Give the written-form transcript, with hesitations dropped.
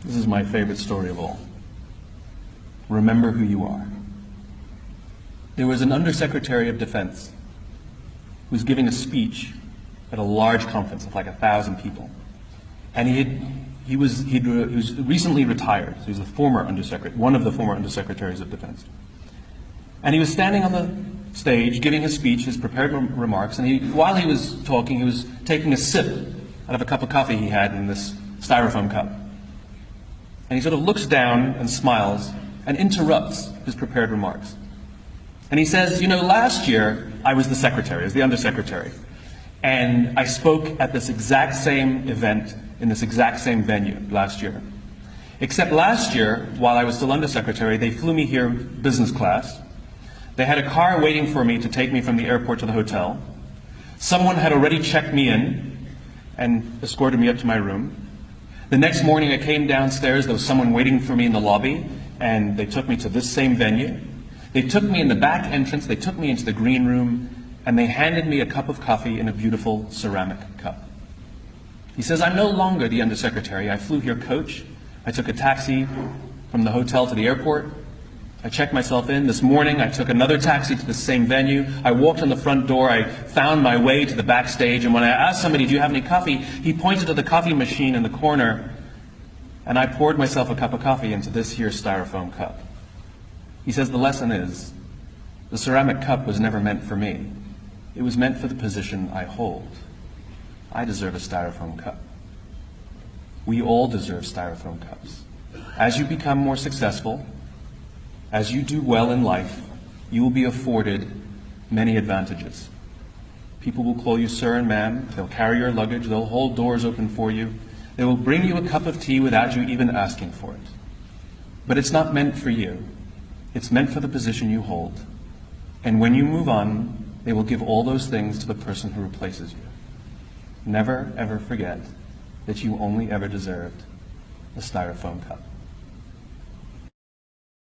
This is my favorite story of all. Remember who you are. There was an Undersecretary of Defense who was giving a speech at a large conference of like 1,000 people. And he was recently retired. So he was one of the former Undersecretaries of Defense. And he was standing on the stage giving his speech, his prepared remarks, and while he was talking, he was taking a sip out of a cup of coffee he had in this styrofoam cup. And he sort of looks down and smiles and interrupts his prepared remarks. And he says, you know, last year I was the secretary, I was the undersecretary, and I spoke at this exact same event in this exact same venue last year. Except last year, while I was still undersecretary, they flew me here business class. They had a car waiting for me to take me from the airport to the hotel. Someone had already checked me in and escorted me up to my room. The next morning I came downstairs, there was someone waiting for me in the lobby, and they took me to this same venue. They took me in the back entrance, they took me into the green room, and they handed me a cup of coffee in a beautiful ceramic cup. He says, I'm no longer the undersecretary. I flew here coach. I took a taxi from the hotel to the airport. I checked myself in. This morning I took another taxi to the same venue. I walked in the front door. I found my way to the backstage, and when I asked somebody, do you have any coffee? He pointed to the coffee machine in the corner, and I poured myself a cup of coffee into this here styrofoam cup. He says the lesson is, the ceramic cup was never meant for me. It was meant for the position I hold. I deserve a styrofoam cup. We all deserve styrofoam cups. As you become more successful, as you do well in life, you will be afforded many advantages. People will call you sir and ma'am. They'll carry your luggage. They'll hold doors open for you. They will bring you a cup of tea without you even asking for it. But it's not meant for you. It's meant for the position you hold. And when you move on, they will give all those things to the person who replaces you. Never, ever forget that you only ever deserved a styrofoam cup.